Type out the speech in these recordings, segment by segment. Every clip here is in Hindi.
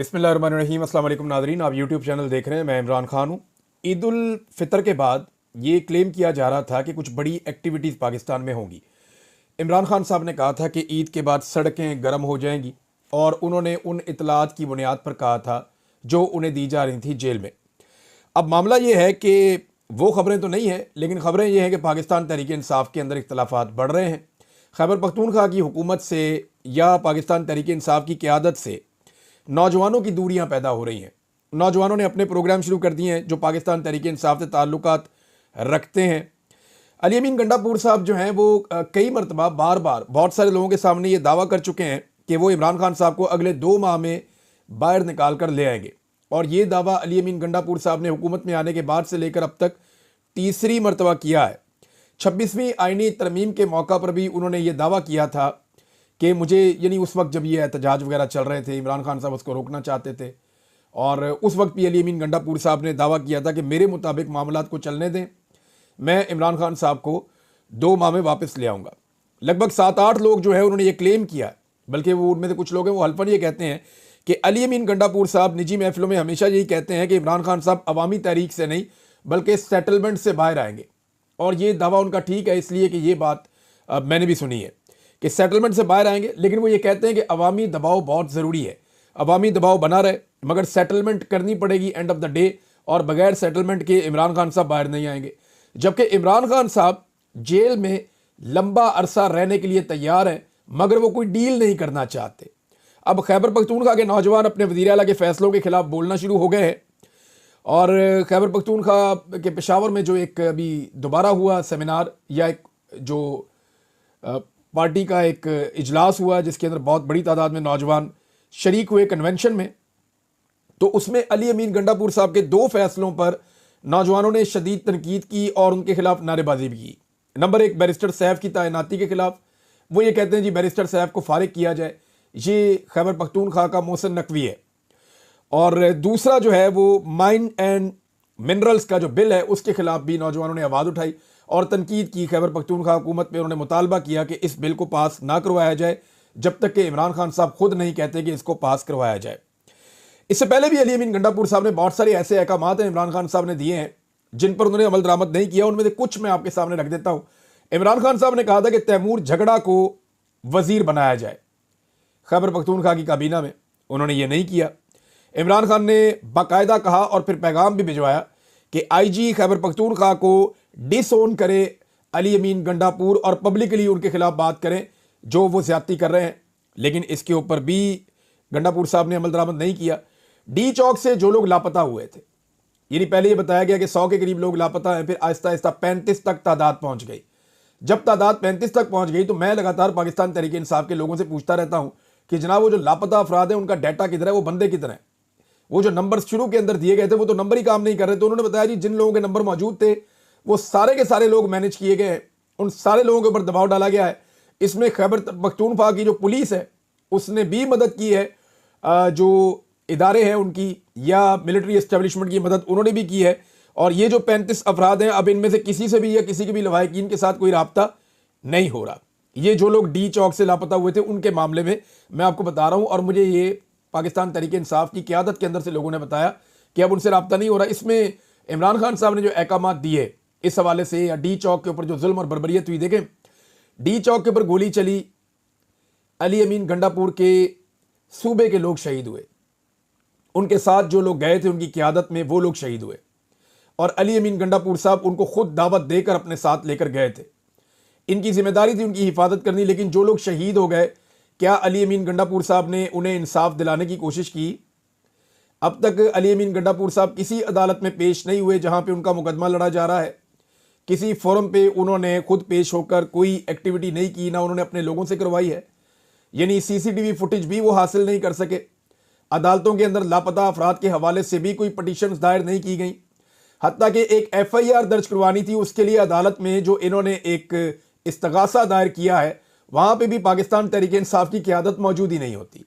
बिस्मिल्लाहिर्रहमानिर्रहीम। अस्सलाम वालेकुम नाज़रीन, आप यूट्यूब चैनल देख रहे हैं। मैं इमरान खान हूँ। ईद उल फितर के बाद ये क्लेम किया जा रहा था कि कुछ बड़ी एक्टिविटीज़ पाकिस्तान में होंगी। इमरान खान साहब ने कहा था कि ईद के बाद सड़कें गर्म हो जाएंगी और उन्होंने उन इतलात की बुनियाद पर कहा था जो उन्हें दी जा रही थी जेल में। अब मामला ये है कि वो खबरें तो नहीं हैं, लेकिन खबरें ये हैं कि पाकिस्तान तहरीक इंसाफ के अंदर इख्तलाफात बढ़ रहे हैं। खैबर पख्तूनख्वा की हुकूमत से या पाकिस्तान तहरीक इंसाफ की क़यादत से नौजवानों की दूरियां पैदा हो रही हैं। नौजवानों ने अपने प्रोग्राम शुरू कर दिए हैं जो पाकिस्तान तहरीक इंसाफ से ताल्लुकात रखते हैं। अली अमीन गंडापुर साहब जो हैं वो कई मरतबा बार बार बहुत सारे लोगों के सामने ये दावा कर चुके हैं कि वो इमरान खान साहब को अगले 2 माह में बाहर निकाल कर ले आएंगे। और ये दावा अली अमीन गंडापुर साहब ने हुकूमत में आने के बाद से लेकर अब तक तीसरी मरतबा किया है। 26वीं आईनी तरमीम के मौका पर भी उन्होंने ये दावा किया था कि मुझे, यानी उस वक्त जब ये एहतजाज वगैरह चल रहे थे, इमरान खान साहब उसको रोकना चाहते थे, और उस वक्त भी अली अमीन गंडापुर साहब ने दावा किया था कि मेरे मुताबिक मामलात को चलने दें, मैं इमरान खान साहब को 2 माह में वापस ले आऊँगा। लगभग 7-8 लोग जो है उन्होंने ये क्लेम किया, बल्कि वो उनमें से कुछ लोग हैं वो हल्फन ये कहते हैं कि अली अमीन गंडापुर साहब निजी महफिलों में हमेशा यही कहते हैं कि इमरान खान साहब अवामी तहरीक से नहीं बल्कि सेटलमेंट से बाहर आएंगे। और ये दावा उनका ठीक है, इसलिए कि ये बात मैंने भी सुनी है कि सेटलमेंट से बाहर आएंगे, लेकिन वो ये कहते हैं कि अवामी दबाव बहुत ज़रूरी है, अवामी दबाव बना रहे, मगर सेटलमेंट करनी पड़ेगी एंड ऑफ द डे, और बगैर सेटलमेंट के इमरान खान साहब बाहर नहीं आएंगे। जबकि इमरान खान साहब जेल में लंबा अरसा रहने के लिए तैयार हैं, मगर वो कोई डील नहीं करना चाहते। अब खैबर पख्तूनख्वा के नौजवान अपने वज़ीर आला के फैसलों के खिलाफ बोलना शुरू हो गए हैं, और खैबर पख्तूनख्वा के पेशावर में जो एक अभी दोबारा हुआ सेमिनार या एक जो पार्टी का एक इजलास हुआ जिसके अंदर बहुत बड़ी तादाद में नौजवान शरीक हुए कन्वेंशन में, तो उसमें अली अमीन गंडापुर साहब के 2 फैसलों पर नौजवानों ने शदीद तनकीद की और उनके खिलाफ नारेबाजी भी की। नंबर 1, बैरिस्टर सैफ की तैनाती के खिलाफ। वो ये कहते हैं जी बैरिस्टर सैफ को फारिग किया जाए, ये खैबर पख्तूनख्वा का मोहसिन नकवी है। और दूसरा जो है वो माइन एंड मिनरल्स का जो बिल है उसके खिलाफ भी नौजवानों ने आवाज़ उठाई और तनकीद की। खैबर पख्तूनख्वा हुकूमत में उन्होंने मुतालबा किया कि इस बिल को पास ना करवाया जाए जब तक कि इमरान खान साहब खुद नहीं कहते कि इसको पास करवाया जाए। इससे पहले भी अली अमीन गंडापुर साहब ने बहुत सारे ऐसे अहकामात हैं इमरान खान साहब ने दिए हैं जिन पर उन्होंने अमल दरामद नहीं किया। उनमें से कुछ मैं आपके सामने रख देता हूँ। इमरान खान साहब ने कहा था कि तैमूर झगड़ा को वजीर बनाया जाए। खैबर पख्तूनख्वा की काबीना में उन्होंने ये नहीं किया। इमरान खान ने बाकायदा कहा और फिर पैगाम भी भिजवाया कि IG खैबर पख्तूनख्वा को डिसओन करे अली अमीन गंडापुर और पब्लिकली उनके खिलाफ बात करें जो वो ज्यादती कर रहे हैं। लेकिन इसके ऊपर भी गंडापुर साहब ने अमल दरामद नहीं किया। डी चौक से जो लोग लापता हुए थे, यानी पहले ये बताया गया कि 100 के करीब लोग लापता हैं, फिर आहिस्ता आहिस्ता 35 तक तादाद पहुंच गई। जब तादाद 35 तक पहुंच गई तो मैं लगातार पाकिस्तान तहरीक इंसाफ के लोगों से पूछता रहता हूं कि जनाब वो जो लापता अफराद है उनका डाटा किधर है, वो बंदे किधर हैं। वो जो नंबर शुरू के अंदर दिए गए थे वो तो नंबर ही काम नहीं कर रहे। तो उन्होंने बताया जी जिन लोगों के नंबर मौजूद थे वो सारे के सारे लोग मैनेज किए गए हैं, उन सारे लोगों के ऊपर दबाव डाला गया है। इसमें खैबर पख्तूनख्वा की जो पुलिस है उसने भी मदद की है, जो इदारे हैं उनकी या मिलिट्री एस्टेब्लिशमेंट की मदद उन्होंने भी की है। और ये जो 35 अफराद हैं, अब इनमें से किसी से भी या किसी के भी लवाहिकीन के साथ कोई राब्ता नहीं हो रहा। ये जो लोग डी चौक से लापता हुए थे उनके मामले में मैं आपको बता रहा हूँ, और मुझे ये पाकिस्तान तहरीक इंसाफ की क़यादत के अंदर से लोगों ने बताया कि अब उनसे राब्ता नहीं हो रहा। इसमें इमरान खान साहब ने जो अहकामात दिए इस हवाले से, या डी चौक के ऊपर जो जुल्म और बर्बरियत हुई, देखें डी चौक के ऊपर गोली चली, अली अमीन गंडापुर के सूबे के लोग शहीद हुए, उनके साथ जो लोग गए थे उनकी क़यादत में वो लोग शहीद हुए, और अली अमीन गंडापुर साहब उनको खुद दावत देकर अपने साथ लेकर गए थे। इनकी जिम्मेदारी थी उनकी हिफाजत करनी। लेकिन जो लोग शहीद हो गए, क्या अली अमीन गंडापुर साहब ने उन्हें इंसाफ दिलाने की कोशिश की? अब तक अली अमीन गंडापुर साहब किसी अदालत में पेश नहीं हुए जहां पे उनका मुकदमा लड़ा जा रहा है। किसी फोरम पे उन्होंने खुद पेश होकर कोई एक्टिविटी नहीं की, ना उन्होंने अपने लोगों से करवाई है। यानी CCTV फुटेज भी वो हासिल नहीं कर सके। अदालतों के अंदर लापता अफराद के हवाले से भी कोई पटिशन दायर नहीं की गई। हत्ता कि एक FIR दर्ज करवानी थी, उसके लिए अदालत में जो इन्होंने एक इस्तगासा दायर किया है वहां पे भी पाकिस्तान तहरीक इंसाफ की क़यादत मौजूद ही नहीं होती।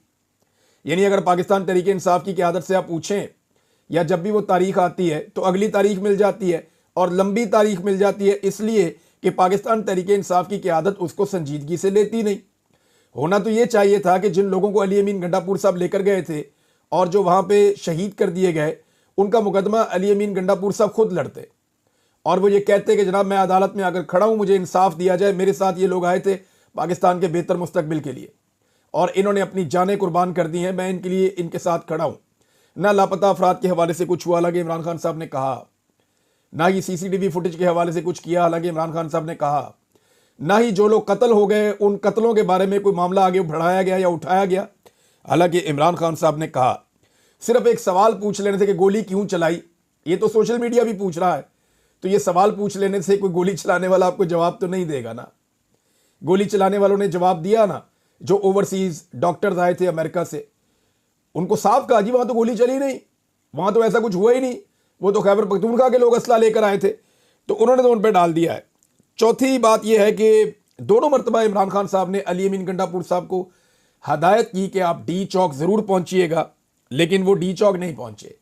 यानी अगर पाकिस्तान तहरीक इंसाफ की क़यादत से आप पूछें, या जब भी वो तारीख आती है तो अगली तारीख मिल जाती है और लंबी तारीख मिल जाती है, इसलिए कि पाकिस्तान तहरीक इंसाफ की क़यादत उसको संजीदगी से लेती नहीं। होना तो ये चाहिए था कि जिन लोगों को अली अमीन गंडापुर साहब लेकर गए थे और जो वहाँ पे शहीद कर दिए गए उनका मुकदमा अली अमीन गंडापुर साहब खुद लड़ते और वो ये कहते कि जनाब मैं अदालत में आकर खड़ा हूँ, मुझे इंसाफ दिया जाए, मेरे साथ ये लोग आए थे पाकिस्तान के बेहतर मुस्तकबिल के लिए और इन्होंने अपनी जानें कुर्बान कर दी हैं, मैं इनके लिए इनके साथ खड़ा हूँ। ना लापता अफराद के हवाले से कुछ हुआ, हालांकि इमरान खान साहब ने कहा, ना ही CCTV फुटेज के हवाले से कुछ किया, हालांकि इमरान खान साहब ने कहा, ना ही जो लोग कत्ल हो गए उन कत्लों के बारे में कोई मामला आगे बढ़ाया गया या उठाया गया, हालांकि इमरान खान साहब ने कहा। सिर्फ एक सवाल पूछ लेने से कि गोली क्यों चलाई, ये तो सोशल मीडिया भी पूछ रहा है, तो ये सवाल पूछ लेने से कोई गोली चलाने वाला आपको जवाब तो नहीं देगा ना। गोली चलाने वालों ने जवाब दिया ना, जो ओवरसीज डॉक्टर्स आए थे अमेरिका से, उनको साफ कहा जी वहां तो गोली चली नहीं, वहां तो ऐसा कुछ हुआ ही नहीं, वो तो खैबर पख्तूनख्वा के लोग असला लेकर आए थे, तो उन्होंने तो उन पर डाल दिया है। चौथी बात यह है कि दोनों मरतबा इमरान खान साहब ने अली अमीन गंडापुर साहब को हदायत की कि आप डी चौक ज़रूर पहुंचिएगा, लेकिन वो डी चौक नहीं पहुंचे।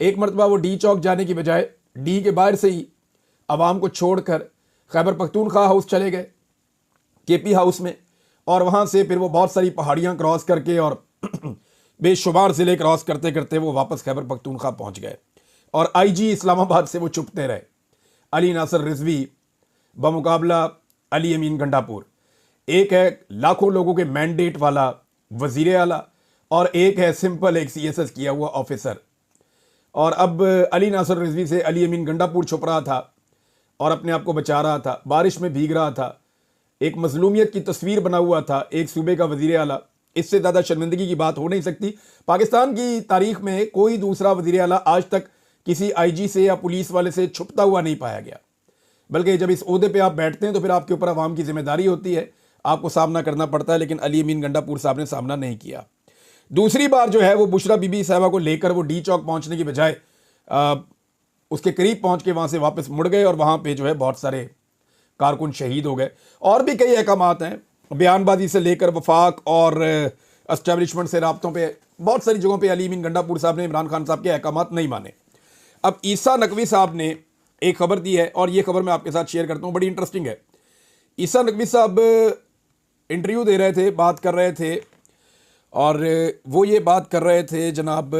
एक मरतबा वो डी चौक जाने की बजाय डी के बाहर से ही आवाम को छोड़कर खैबर पख्तूनख्वा हाउस चले गए, KP हाउस में, और वहाँ से फिर वो बहुत सारी पहाड़ियाँ क्रॉस करके और बेशुमार ज़िले क्रॉस करते करते वो वापस खैबर पख्तूनख्वा पहुँच गए और IG इस्लामाबाद से वो छुपते रहे। अली नासर रिजवी बमुकाबला अली अमीन गंडापुर, एक है लाखों लोगों के मैंडेट वाला वजीर आला और एक है सिंपल एक CSS किया हुआ ऑफिसर। और अब अली नासर रिजवी से अली अमीन गंडापुर छुप रहा था और अपने आप को बचा रहा था, बारिश में भीग रहा था, एक मजलूमियत की तस्वीर बना हुआ था एक सूबे का वजीर आला। इससे ज़्यादा शर्मिंदगी की बात हो नहीं सकती। पाकिस्तान की तारीख में कोई दूसरा वजीर आला आज तक किसी IG से या पुलिस वाले से छुपता हुआ नहीं पाया गया, बल्कि जब इस ओहदे पे आप बैठते हैं तो फिर आपके ऊपर आवाम की जिम्मेदारी होती है, आपको सामना करना पड़ता है, लेकिन अली अमीन गंडापुर साहब ने सामना नहीं किया। दूसरी बार जो है वो बुशरा बीबी साहबा को लेकर वो डी चौक पहुंचने की बजाय उसके करीब पहुंच के वहां से वापस मुड़ गए और वहां पे जो है बहुत सारे कारकुन शहीद हो गए। और भी कई अहकामात हैं, बयानबाजी से लेकर वफाक और एस्टेब्लिशमेंट से राब्तों पे बहुत सारी जगहों पे अली अमीन गंडापुर साहब ने इमरान खान साहब के अहकामात नहीं माने। अब ईसा नकवी साहब ने एक खबर दी है और ये खबर मैं आपके साथ शेयर करता हूँ, बड़ी इंटरेस्टिंग है। ईसा नकवी साहब इंटरव्यू दे रहे थे, बात कर रहे थे और वो ये बात कर रहे थे जनाब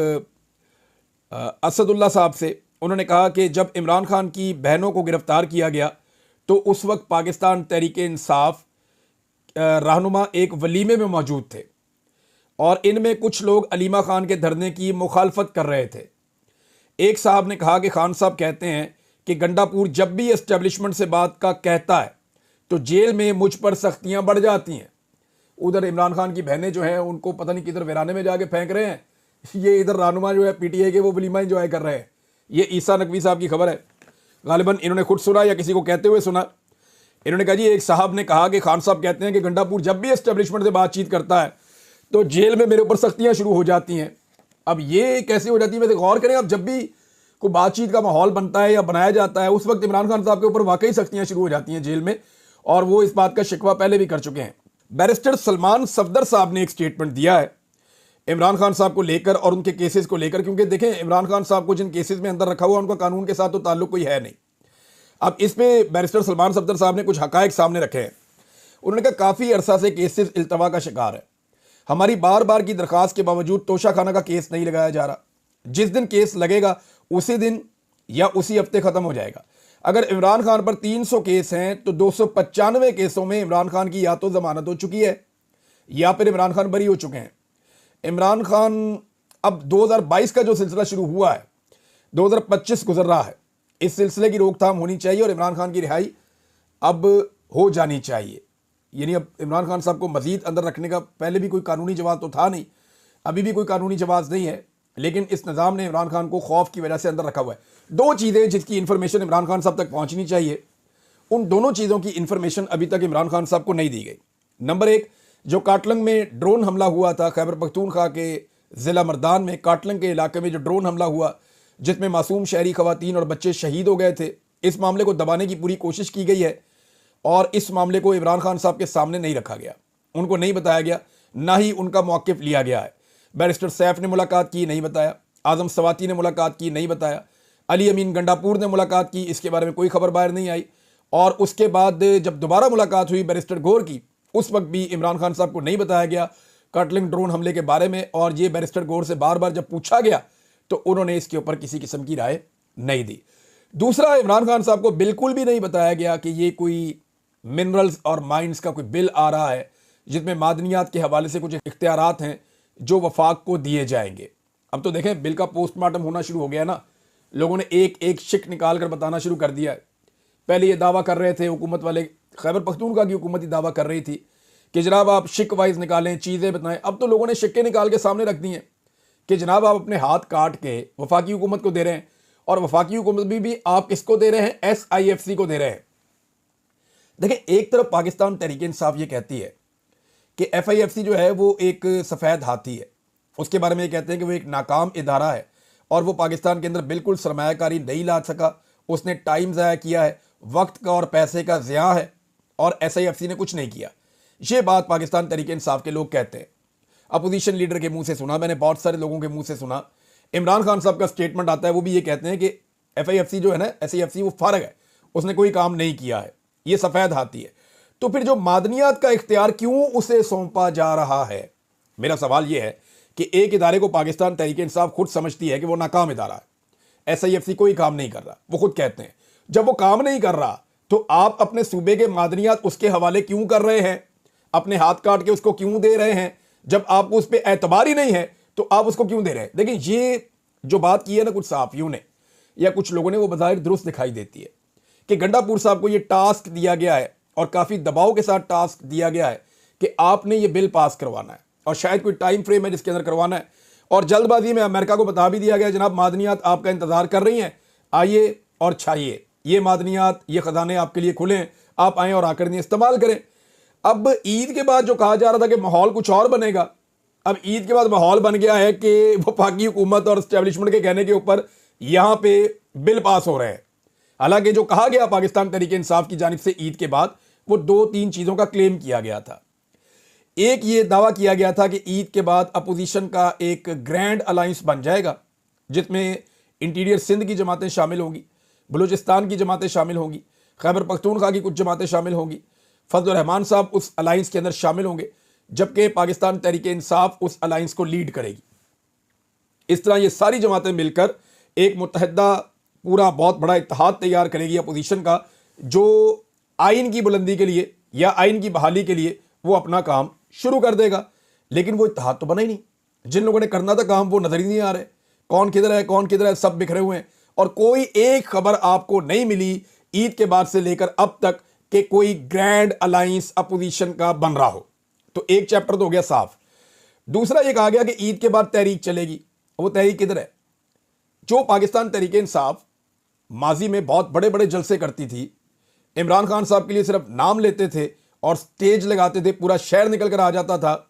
असदुल्ला साहब से। उन्होंने कहा कि जब इमरान खान की बहनों को गिरफ्तार किया गया तो उस वक्त पाकिस्तान तहरीक इंसाफ रहनुमा एक वलीमे में मौजूद थे और इनमें कुछ लोग अलीमा खान के धरने की मुखालफत कर रहे थे। एक साहब ने कहा कि खान साहब कहते हैं कि गंडापुर जब भी एस्टेब्लिशमेंट से बात का कहता है तो जेल में मुझ पर सख्तियां बढ़ जाती हैं। उधर इमरान खान की बहनें जो हैं उनको पता नहीं किधर वीराने में जाके फेंक रहे हैं, ये इधर रहनुमा जो है PTI के वो वलीमा एंजॉय कर रहे हैं। ये ईसा नकवी साहब की खबर है, गालिबन इन्होंने खुद सुना या किसी को कहते हुए सुना। इन्होंने कहा जी एक साहब ने कहा कि खान साहब कहते हैं कि गंडापुर जब भी एस्टेब्लिशमेंट से बातचीत करता है तो जेल में मेरे ऊपर सख्तियां शुरू हो जाती हैं। अब ये कैसे हो जाती है, वैसे गौर करें, अब जब भी कोई बातचीत का माहौल बनता है या बनाया जाता है उस वक्त इमरान खान साहब के ऊपर वाकई सख्तियां शुरू हो जाती हैं जेल में, और वो इस बात का शिकवा पहले भी कर चुके हैं। बैरिस्टर सलमान सफदर साहब ने एक स्टेटमेंट दिया है इमरान खान साहब को लेकर और उनके केसेस को लेकर, क्योंकि देखें इमरान खान साहब को जिन केसेस में अंदर रखा हुआ उनका कानून के साथ तो ताल्लुक कोई है नहीं। अब इस पे बैरिस्टर सलमान सफदर साहब ने कुछ हकायक सामने रखे हैं। उन्होंने कहा काफ़ी अरसा से केसेस इल्तवा का शिकार है, हमारी बार बार की दरख्वास्त के बावजूद तोशा खाना का केस नहीं लगाया जा रहा। जिस दिन केस लगेगा उसी दिन या उसी हफ्ते ख़त्म हो जाएगा। अगर इमरान खान पर 300 केस हैं तो 295 केसों में इमरान खान की या तो जमानत हो चुकी है या फिर इमरान खान बरी हो चुके हैं। इमरान खान अब 2022 का जो सिलसिला शुरू हुआ है 2025 गुजर रहा है, इस सिलसिले की रोकथाम होनी चाहिए और इमरान खान की रिहाई अब हो जानी चाहिए। यानी अब इमरान खान साहब को मजीद अंदर रखने का पहले भी कोई कानूनी जवाब तो था नहीं, अभी भी कोई कानूनी जवाब नहीं है, लेकिन इस निज़ाम ने इमरान खान को खौफ की वजह से अंदर रखा हुआ है। दो चीज़ें जिसकी इन्फॉर्मेशन इमरान खान साहब तक पहुंचनी चाहिए, उन दोनों चीज़ों की इन्फॉर्मेशन अभी तक इमरान खान साहब को नहीं दी गई। नंबर एक, जो काटलंग में ड्रोन हमला हुआ था, खैबर पख्तूनख्वा के ज़िला मर्दान में काटलंग के इलाके में जो ड्रोन हमला हुआ जिसमें मासूम शहरी खवातीन और बच्चे शहीद हो गए थे, इस मामले को दबाने की पूरी कोशिश की गई है और इस मामले को इमरान खान साहब के सामने नहीं रखा गया, उनको नहीं बताया गया, ना ही उनका मौक़िफ़ लिया गया है। बैरिस्टर सैफ ने मुलाकात की, नहीं बताया। आज़म सवाती ने मुलाकात की, नहीं बताया। अली अमीन गंडापुर ने मुलाकात की, इसके बारे में कोई खबर बाहर नहीं आई। और उसके बाद जब दोबारा मुलाकात हुई बैरिस्टर गौर की, उस वक्त भी इमरान खान साहब को नहीं बताया गया। कटलिंग ड्रोन हमले के बारे में, और ये बैरिस्टर गौर से बार बार जब पूछा गया तो उन्होंने इसके ऊपर किसी किस्म की राय नहीं दी। दूसरा, इमरान खान साहब को बिल्कुल भी नहीं बताया गया कि ये कोई मिनरल्स और माइंस का कोई बिल आ रहा है जिसमें मादनियात के हवाले से कुछ इख्तियारात हैं जो वफाक को दिए जाएंगे। अब तो देखें, बिल का पोस्टमार्टम होना शुरू हो गया ना, लोगों ने एक एक शिक निकाल कर बताना शुरू कर दिया है। पहले ये दावा कर रहे थे हुकूमत वाले, खैबर पख्तूनख्वा की हुकूमत ही दावा कर रही थी कि जनाब आप शिक वाइज निकालें, चीज़ें बताएं। अब तो लोगों ने शिक्के निकाल के सामने रख दी हैं कि जनाब आप अपने हाथ काट के वफाकी हुकूमत को दे रहे हैं, और वफाकी हुकूमत भी आप किसको दे रहे हैं? SIFC को दे रहे हैं। देखिए, एक तरफ पाकिस्तान तहरीक इंसाफ ये कहती है कि FIFC जो है वो एक सफ़ेद हाथी है, उसके बारे में ये कहते हैं कि वो एक नाकाम इदारा है और वो पाकिस्तान के अंदर बिल्कुल सरमायाकारी नहीं ला सका, उसने टाइम ज़ाया किया है, वक्त का और पैसे का ज़िया है, और SIFC ने कुछ नहीं किया। ये बात पाकिस्तान तहरीक इंसाफ के लोग कहते हैं। अपोजिशन लीडर के मुंह से सुना मैंने, बहुत सारे लोगों के मुंह से सुना। इमरान खान साहब का स्टेटमेंट आता है, वो भी ये कहते हैं कि FIFC जो है ना, SIFC वो फारग है, उसने कोई काम नहीं किया है, ये सफ़ेद हाथी है। तो फिर जो मादनियात का इख्तियार क्यों उसे सौंपा जा रहा है? मेरा सवाल यह है कि एक इदारे को पाकिस्तान तहरीक इंसाफ खुद समझती है कि वो नाकाम इदारा है, SIFC कोई काम नहीं कर रहा, वो खुद कहते हैं। जब वो काम नहीं कर रहा तो आप अपने सूबे के मादनियात उसके हवाले क्यों कर रहे हैं? अपने हाथ काट के उसको क्यों दे रहे हैं? जब आपको उस पर एतबार ही नहीं है तो आप उसको क्यों दे रहे हैं? देखिए, ये जो बात की है ना कुछ सहाफ़ियों ने या कुछ लोगों ने, वो बज़ाहिर दुरुस्त दिखाई देती है कि गंडापुर साहब को ये टास्क दिया गया है और काफ़ी दबाव के साथ टास्क दिया गया है कि आपने ये बिल पास करवाना है, और शायद कोई टाइम फ्रेम है जिसके अंदर करवाना है, और जल्दबाजी में अमेरिका को बता भी दिया गया, जनाब मादनियात आपका इंतज़ार कर रही हैं, आइए और छाइए, ये मादनियात, ये ख़जाने आपके लिए खुले हैं, आप आएँ और आकर इन्हें इस्तेमाल करें। अब ईद के बाद जो कहा जा रहा था कि माहौल कुछ और बनेगा, अब ईद के बाद माहौल बन गया है कि वफाकी हुकूमत और एस्टेब्लिशमेंट के कहने के ऊपर यहाँ पे बिल पास हो रहे हैं। हालांकि जो कहा गया पाकिस्तान तहरीक इंसाफ की जानिब से ईद के बाद, वो 2-3 चीज़ों का क्लेम किया गया था। एक ये दावा किया गया था कि ईद के बाद अपोजिशन का एक ग्रैंड अलायंस बन जाएगा जिसमें इंटीरियर सिंध की जमातें शामिल होंगी, बलूचिस्तान की जमातें शामिल होंगी, खैबर पख्तूनख्वा की कुछ जमातें शामिल होंगी, फजलुर रहमान साहब उस अलायंस के अंदर शामिल होंगे, जबकि पाकिस्तान तहरीक इंसाफ उस अलायंस को लीड करेगी। इस तरह ये सारी जमातें मिलकर एक मुत्तहदा पूरा बहुत बड़ा इत्तेहाद तैयार करेगी अपोजिशन का, जो आइन की बुलंदी के लिए या आइन की बहाली के लिए वो अपना काम शुरू कर देगा। लेकिन वो इत्तेहाद तो बना ही नहीं, जिन लोगों ने करना था काम वो नजर ही नहीं आ रहे, कौन किधर है कौन किधर है, सब बिखरे हुए हैं, और कोई एक खबर आपको नहीं मिली ईद के बाद से लेकर अब तक कि कोई ग्रैंड अलायंस अपोजिशन का बन रहा हो। तो एक चैप्टर तो हो गया साफ। दूसरा ये कहा गया कि ईद के बाद तहरीक चलेगी, वो तहरीक किधर है? जो पाकिस्तान तहरीक इंसाफ माजी में बहुत बड़े बड़े जलसे करती थी, इमरान खान साहब के लिए सिर्फ नाम लेते थे और स्टेज लगाते थे, पूरा शहर निकल कर आ जाता था,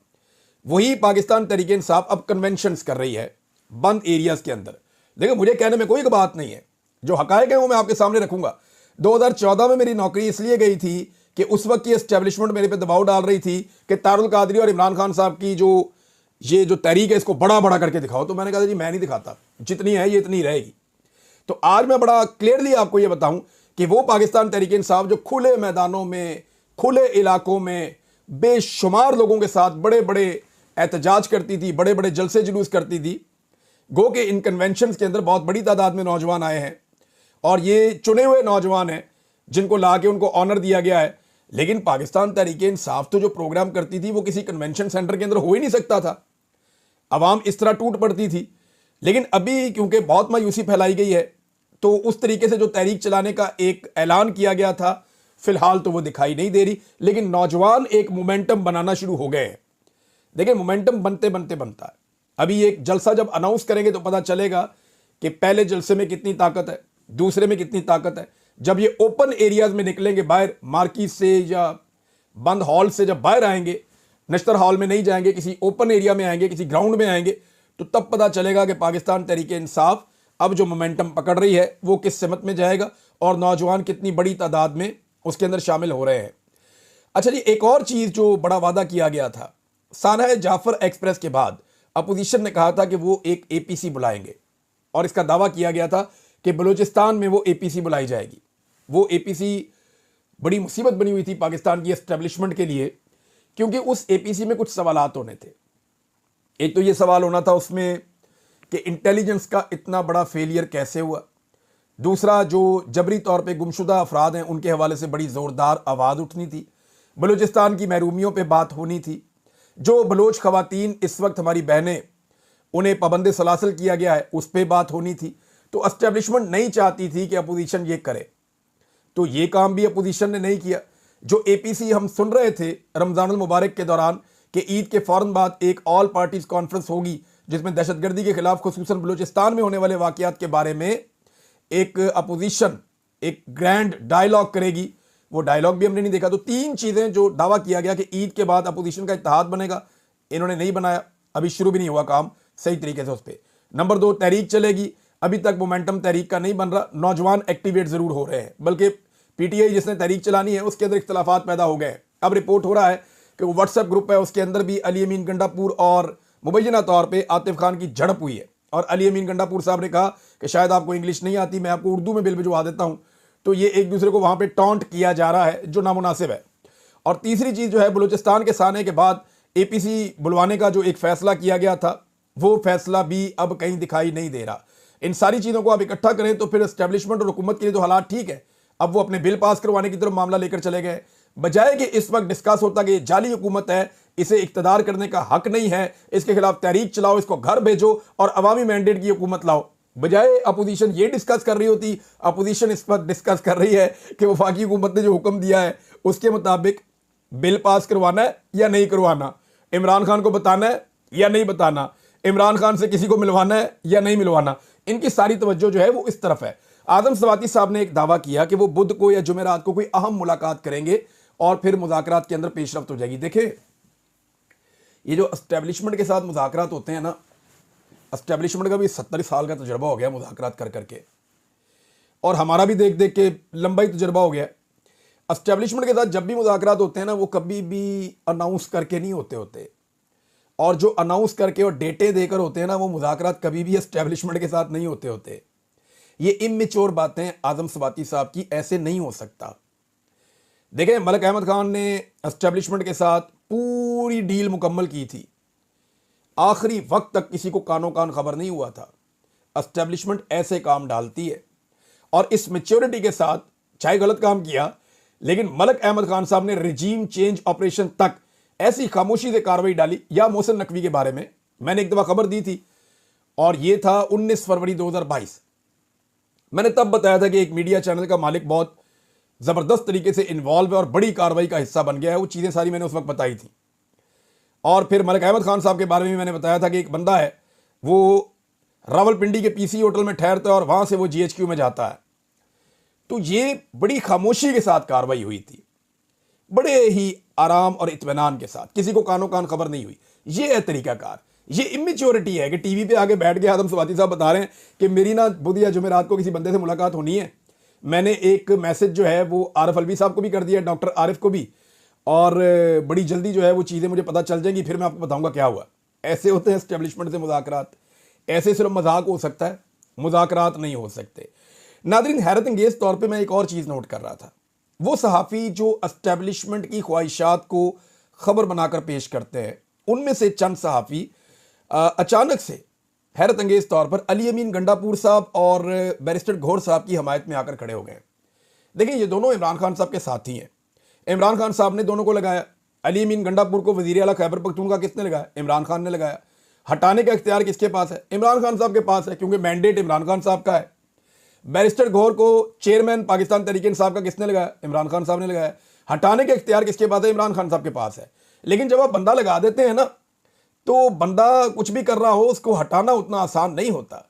वही पाकिस्तान तहरीक इंसाफ अब कन्वेंशंस कर रही है बंद एरियाज के अंदर। देखो, मुझे कहने में कोई बात नहीं है, जो हकायक है वो मैं आपके सामने रखूंगा। 2014 में मेरी नौकरी इसलिए गई थी कि उस वक्त की एस्टेब्लिशमेंट मेरे पे दबाव डाल रही थी कि तारुल कादरी और इमरान खान साहब की ये जो तहरीक है इसको बड़ा बड़ा करके दिखाओ। तो मैंने कहा जी मैं नहीं दिखाता, जितनी है ये इतनी रहेगी। तो आज मैं बड़ा क्लियरली आपको ये बताऊं कि वो पाकिस्तान तहरीक इंसाफ जो खुले मैदानों में, खुले इलाकों में बेशुमार लोगों के साथ बड़े बड़े एहतजाज करती थी, बड़े बड़े जलसे जुलूस करती थी, गो के इन कन्वेंशन के अंदर बहुत बड़ी तादाद में नौजवान आए हैं और ये चुने हुए नौजवान हैं जिनको ला के उनको ऑनर दिया गया है। लेकिन पाकिस्तान तहरीक इंसाफ तो जो प्रोग्राम करती थी वो किसी कन्वेंशन सेंटर के अंदर हो ही नहीं सकता था, अवाम इस तरह टूट पड़ती थी। लेकिन अभी क्योंकि बहुत मायूसी फैलाई गई है तो उस तरीके से जो तहरीक चलाने का एक ऐलान किया गया था, फिलहाल तो वो दिखाई नहीं दे रही। लेकिन नौजवान एक मोमेंटम बनाना शुरू हो गए हैं। देखिए, मोमेंटम बनते बनते बनता है। अभी एक जलसा जब अनाउंस करेंगे तो पता चलेगा कि पहले जलसे में कितनी ताकत है, दूसरे में कितनी ताकत है। जब ये ओपन एरियाज में निकलेंगे, बाहर मार्केट से या बंद हॉल से जब बाहर आएंगे, नश्तर हॉल में नहीं जाएंगे, किसी ओपन एरिया में आएंगे, किसी ग्राउंड में आएंगे, तो तब पता चलेगा कि पाकिस्तान तहरीक इंसाफ अब जो मोमेंटम पकड़ रही है वो किस सिमत में जाएगा और नौजवान कितनी बड़ी तादाद में उसके अंदर शामिल हो रहे हैं। अच्छा जी, एक और चीज़ जो बड़ा वादा किया गया था, साना जाफर एक्सप्रेस के बाद अपोजिशन ने कहा था कि वो एक APC बुलाएंगे और इसका दावा किया गया था कि बलूचिस्तान में वो APC बुलाई जाएगी। वो APC बड़ी मुसीबत बनी हुई थी पाकिस्तान की एस्टेब्लिशमेंट के लिए, क्योंकि उस APC में कुछ सवालात होने थे। एक तो ये सवाल होना था उसमें कि इंटेलिजेंस का इतना बड़ा फेलियर कैसे हुआ। दूसरा, जो जबरी तौर पे गुमशुदा अफराद हैं उनके हवाले से बड़ी ज़ोरदार आवाज़ उठनी थी। बलूचिस्तान की महरूमियों पे बात होनी थी। जो बलोच खवातीन इस वक्त हमारी बहनें, उन्हें पाबंद सलासल किया गया है, उस पर बात होनी थी। तो एस्टेब्लिशमेंट नहीं चाहती थी कि अपोजिशन ये करे, तो ये काम भी अपोजिशन ने नहीं किया। जो एपीसी हम सुन रहे थे रमज़ानुल मुबारक के दौरान कि ईद के फ़ौरन बाद एक ऑल पार्टीज कॉन्फ्रेंस होगी जिसमें दहशतगर्दी के खिलाफ खुसूसन बलूचिस्तान में होने वाले वाक़यात के बारे में एक अपोजिशन एक ग्रैंड डायलॉग करेगी, वो डायलॉग भी हमने नहीं देखा। तो तीन चीज़ें जो दावा किया गया कि ईद के बाद अपोजिशन का इत्तेहाद बनेगा, इन्होंने नहीं बनाया। अभी शुरू भी नहीं हुआ काम सही तरीके से उस पर। नंबर 2, तहरीक चलेगी, अभी तक मोमेंटम तहरीक का नहीं बन रहा। नौजवान एक्टिवेट जरूर हो रहे हैं, बल्कि पीटीआई जिसने तहरीक चलानी है उसके अंदर इख्तलाफात पैदा हो गए। अब रिपोर्ट हो रहा है कि वो व्हाट्सएप ग्रुप है, उसके अंदर भी अली अमीन गंडापुर और मुबैना तौर पे आतिफ खान की झड़प हुई है। और अली अमीन गंडापुर साहब ने कहा कि शायद आपको इंग्लिश नहीं आती, मैं आपको उर्दू में बिल भिजवा देता हूं। तो ये एक दूसरे को वहां पे टॉन्ट किया जा रहा है जो नामुनासिब है। और तीसरी चीज जो है, बलूचिस्तान के साने के बाद एपीसी बुलवाने का जो एक फैसला किया गया था, वो फैसला भी अब कहीं दिखाई नहीं दे रहा। इन सारी चीजों को आप इकट्ठा करें तो फिर एस्टेब्लिशमेंट और हुकूमत के लिए तो हालात ठीक है। अब वो अपने बिल पास करवाने की तरफ मामला लेकर चले गए, बजाय कि इस वक्त डिस्कस होता कि ये जाली हुकूमत है, इसे इख्तदार करने का हक नहीं है, इसके खिलाफ तहरीक चलाओ, इसको घर भेजो और अवामी मैंडेट की हुकूमत लाओ। बजाय अपोजिशन ये डिस्कस कर रही होती, अपोजिशन इस पर डिस्कस कर रही है कि वफाकी हुकूमत ने जो हुक्म दिया है उसके मुताबिक बिल पास करवाना है या नहीं करवाना, इमरान खान को बताना है या नहीं बताना, इमरान खान से किसी को मिलवाना है या नहीं मिलवाना। इनकी सारी तवज्जो जो है वो इस तरफ है। आदम सवाती साहब ने एक दावा किया कि वो बुध को या जुमेरात को कोई अहम मुलाकात करेंगे और फिर मुज़ाकरात के अंदर पेशरफ्त हो जाएगी। देखिए, ये जो एस्टेब्लिशमेंट के साथ मुज़ाकरात होते हैं ना, एस्टेब्लिशमेंट का भी 70 साल का तजुर्बा हो गया मुज़ाकरात कर करके, और हमारा भी देख देख के लंबा ही तजुर्बा हो गया। एस्टेब्लिशमेंट के साथ जब भी मुज़ाकरात होते हैं ना, वो कभी भी अनाउंस करके नहीं होते, और जो अनाउंस करके और डेटे देकर होते हैं ना, वो मुज़ाकरात कभी भी एस्टेब्लिशमेंट के साथ नहीं होते। ये इमेच्योर बातें आदम सवाती साहब की, ऐसे नहीं हो सकता। देखें, मलिक अहमद खान ने एस्टेब्लिशमेंट के साथ पूरी डील मुकम्मल की थी, आखिरी वक्त तक किसी को कानो कान खबर नहीं हुआ था। एस्टेब्लिशमेंट ऐसे काम डालती है, और इस मेच्योरिटी के साथ चाहे गलत काम किया, लेकिन मलिक अहमद खान साहब ने रिजीम चेंज ऑपरेशन तक ऐसी खामोशी से कार्रवाई डाली। या मोहसिन नकवी के बारे में मैंने एक दफा खबर दी थी, और यह था 19 फरवरी 2022। मैंने तब बताया था कि एक मीडिया चैनल का मालिक बहुत जबरदस्त तरीके से इन्वॉल्व है और बड़ी कार्रवाई का हिस्सा बन गया है। वो चीजें सारी मैंने उस वक्त बताई थी। और फिर मलिक अहमद खान साहब के बारे में मैंने बताया था कि एक बंदा है, वो रावलपिंडी के पीसी होटल में ठहरता है और वहां से वो जीएचक्यू में जाता है। तो ये बड़ी खामोशी के साथ कार्रवाई हुई थी, बड़े ही आराम और इत्मीनान के साथ, किसी को कानो कान खबर नहीं हुई। ये है तरीकाकार, ये इमेच्योरिटी है कि टीवी पे आके बैठ के आदम सवाती साहब बता रहे हैं कि मेरी ना बुध या जुमेरात को किसी बंदे से मुलाकात होनी है। मैंने एक मैसेज जो है वो आरिफ अलवी साहब को भी कर दिया, डॉक्टर आरिफ को भी, और बड़ी जल्दी जो है वो चीज़ें मुझे पता चल जाएंगी, फिर मैं आपको बताऊंगा क्या हुआ। ऐसे होते हैं एस्टेब्लिशमेंट से मुज़ाकरात, ऐसे सिर्फ मजाक हो सकता है, मुज़ाकरात नहीं हो सकते। नादरीन, हैरत अंगेज तौर पे मैं एक और चीज़ नोट कर रहा था। वो सहाफ़ी जो एस्टेब्लिशमेंट की ख्वाहिशात को खबर बनाकर पेश करते हैं, उनमें से चंद सहाफ़ी अचानक से हैरत अंगेज तौर पर अली अमीन गंडापुर साहब और बैरिस्टर घोर साहब की हमायत में आकर खड़े हो गए। देखिए, ये दोनों इमरान खान साहब के साथी हैं। इमरान खान साहब ने दोनों को लगाया। अली अमीन गंडापुर को वज़ीर आला खैबर पख्तूनख्वा किसने लगाया? इमरान खान ने लगाया। हटाने का इख्तियार किसके पास है? इमरान खान साहब के पास है, क्योंकि मैंडेट इमरान खान साहब का है। बैरिस्टर घोर को चेयरमैन पाकिस्तान तहरीक इंसाफ का किसने लगाया? इमरान खान साहब ने लगाया। हटाने का इख्तियार किसके पास है? इमरान खान साहब के पास है। लेकिन जब आप बंदा लगा देते हैं ना, तो बंदा कुछ भी कर रहा हो, उसको हटाना उतना आसान नहीं होता।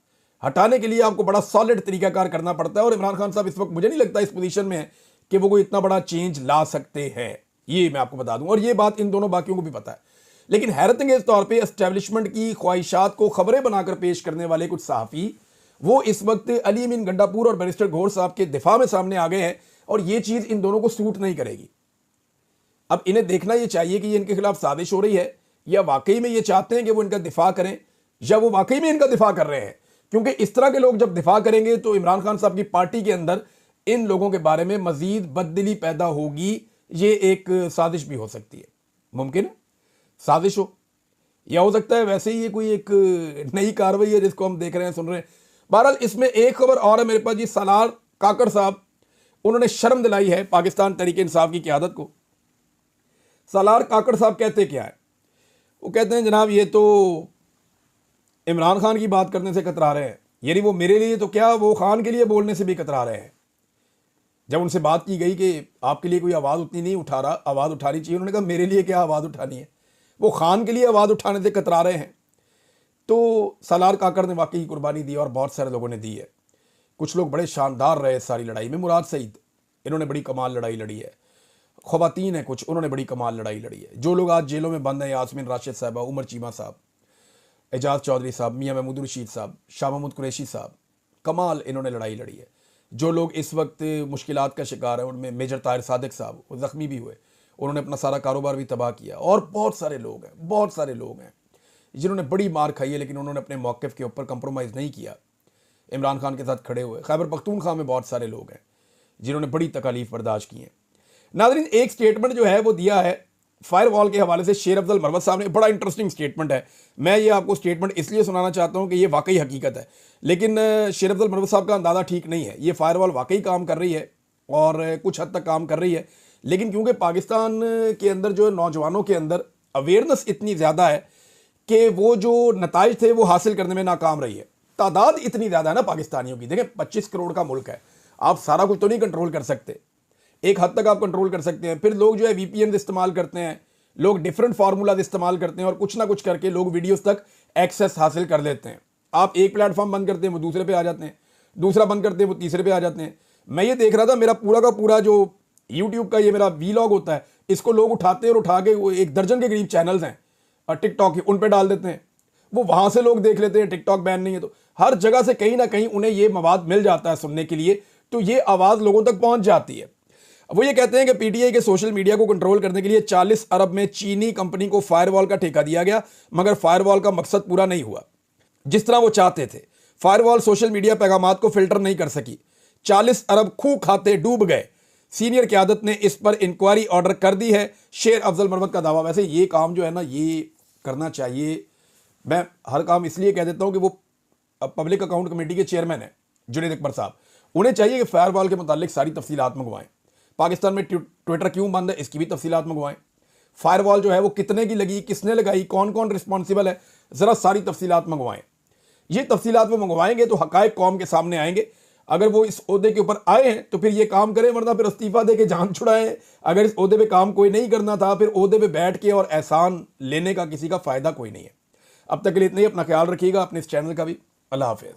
हटाने के लिए आपको बड़ा सॉलिड तरीकाकार करना पड़ता है, और इमरान खान साहब इस वक्त मुझे नहीं लगता इस पोजीशन में है कि वो कोई इतना बड़ा चेंज ला सकते हैं, ये मैं आपको बता दूं, और ये बात इन दोनों बाकियों को भी पता है। लेकिन हैरत अंगेज तौर पे एस्टेब्लिशमेंट की ख्वाहिशात को खबरें बनाकर पेश करने वाले कुछ सहाफ़ी, वो इस वक्त अली अमीन गंडापुर और बैरिस्टर घोर साहब के दिफा में सामने आ गए हैं, और ये चीज़ इन दोनों को सूट नहीं करेगी। अब इन्हें देखना ये चाहिए कि ये इनके खिलाफ साजिश हो रही है, या वाकई में ये चाहते हैं कि वो इनका दिफा करें, या वो वाकई में इनका दिफा कर रहे हैं। क्योंकि इस तरह के लोग जब दिफा करेंगे तो इमरान खान साहब की पार्टी के अंदर इन लोगों के बारे में मजीद बददिली पैदा होगी। ये एक साजिश भी हो सकती है, मुमकिन है साजिश हो। या हो सकता है वैसे ही ये कोई एक नई कार्रवाई है जिसको हम देख रहे हैं, सुन रहे हैं। बहरहाल इसमें एक खबर और है मेरे पास जी, सालार काकड़ साहब, उन्होंने शर्म दिलाई है पाकिस्तान तहरीक इंसाफ की क़यादत को। सालार काकड़ साहब कहते क्या है, वो कहते हैं जनाब ये तो इमरान खान की बात करने से कतरा रहे हैं, यानी वो मेरे लिए तो क्या, वो खान के लिए बोलने से भी कतरा रहे हैं। जब उनसे बात की गई कि आपके लिए कोई आवाज़ उतनी नहीं उठा रहा, आवाज़ उठानी चाहिए, उन्होंने कहा मेरे लिए क्या आवाज़ उठानी है, वो खान के लिए आवाज़ उठाने से कतरा रहे हैं। तो सालार काकड़ ने वाकई कुर्बानी दी और बहुत सारे लोगों ने दी है। कुछ लोग बड़े शानदार रहे सारी लड़ाई में। मुराद सईद, इन्होंने बड़ी कमाल लड़ाई लड़ी है। ख़वातीन हैं कुछ, उन्होंने बड़ी कमाल लड़ाई लड़ी है। जो लोग आज जेलों में बंद हैं, यास्मीन राशिद साहबा, उमर चीमा साहब, एजाज चौधरी साहब, मियाँ महमूद रशीद साहब, शाह महमूद कुरैशी साहब, कमाल इन्होंने लड़ाई लड़ी है। जो लोग इस वक्त मुश्किलात का शिकार हैं, उनमें मेजर ताहिर सादिक साहब, वो ज़ख्मी भी हुए, उन्होंने अपना सारा कारोबार भी तबाह किया। और बहुत सारे लोग हैं, बहुत सारे लोग हैं जिन्होंने बड़ी मार खाई है, लेकिन उन्होंने अपने मौक़िफ़ के ऊपर कंप्रोमाइज़ नहीं किया, इमरान खान के साथ खड़े हुए। खैबर पख्तूनख्वा में बहुत सारे लोग हैं जिन्होंने बड़ी तकालीफ बर्दाश्त की हैं। नाज़रीन, एक स्टेटमेंट जो है वो दिया है फायर वॉल के हवाले से शेर अफजल मरवत साहब ने। बड़ा इंटरेस्टिंग स्टेटमेंट है। मैं ये आपको स्टेटमेंट इसलिए सुनाना चाहता हूँ कि ये वाकई हकीकत है, लेकिन शेर अफजल मरवत साहब का अंदाज़ा ठीक नहीं है। ये फायर वॉल वाकई काम कर रही है और कुछ हद तक काम कर रही है, लेकिन क्योंकि पाकिस्तान के अंदर जो है नौजवानों के अंदर अवेयरनेस इतनी ज़्यादा है कि वो जो नताइज थे वो हासिल करने में नाकाम रही है। तादाद इतनी ज़्यादा है ना पाकिस्तानियों की, देखें 25 करोड़ का मुल्क है, आप सारा कुछ तो नहीं कंट्रोल कर सकते, एक हद तक आप कंट्रोल कर सकते हैं। फिर लोग जो है वीपीएन इस्तेमाल करते हैं, लोग डिफरेंट फार्मूलाज इस्तेमाल करते हैं और कुछ ना कुछ करके लोग वीडियोस तक एक्सेस हासिल कर लेते हैं। आप एक प्लेटफॉर्म बंद करते हैं वो दूसरे पे आ जाते हैं, दूसरा बंद करते हैं वो तीसरे पे आ जाते हैं। मैं ये देख रहा था, मेरा पूरा का पूरा जो यूट्यूब का ये मेरा वीलॉग होता है, इसको लोग उठाते हैं और उठा के वो 1 दर्जन के करीब चैनल्स हैं और टिकटॉक उन पर डाल देते हैं, वो वहाँ से लोग देख लेते हैं। टिकटॉक बैन नहीं है तो हर जगह से कहीं ना कहीं उन्हें ये मवाद मिल जाता है सुनने के लिए, तो ये आवाज़ लोगों तक पहुँच जाती है। वो ये कहते हैं कि पीटीआई के सोशल मीडिया को कंट्रोल करने के लिए 40 अरब में चीनी कंपनी को फायरवॉल का ठेका दिया गया, मगर फायरवॉल का मकसद पूरा नहीं हुआ जिस तरह वो चाहते थे। फायरवॉल सोशल मीडिया पैगामात को फिल्टर नहीं कर सकी, 40 अरब खूह खाते डूब गए। सीनियर क़यादत ने इस पर इंक्वायरी ऑर्डर कर दी है, शेर अफजल मरवत का दावा। वैसे ये काम जो है ना, ये करना चाहिए। मैं हर काम इसलिए कह देता हूँ कि वो पब्लिक अकाउंट कमेटी के चेयरमैन हैं जुनैद अकबर साहब, उन्हें चाहिए कि फायरवॉल के मुतालिक सारी तफसीलात मंगवाएं। पाकिस्तान में ट्विटर क्यों बंद है, इसकी भी तफसीलात मंगवाएं। फायरवॉल जो है वो कितने की लगी, किसने लगाई, कौन कौन रिस्पॉन्सिबल है, ज़रा सारी तफसीलात मंगवाएं। ये तफसीलात वो मंगवाएंगे तो हकायक कौम के सामने आएंगे। अगर वो इस ओहदे के ऊपर आए हैं तो फिर ये काम करें, वरना फिर इस्तीफ़ा दे के जान छुड़ाएं। अगर इस ओहदे पे काम कोई नहीं करना था, फिर ओहदे पे बैठ के और एहसान लेने का किसी का फ़ायदा कोई नहीं है। अब तक के लिए इतना ही। अपना ख्याल रखिएगा, अपने इस चैनल का भी। अल्लाह हाफ़िज़।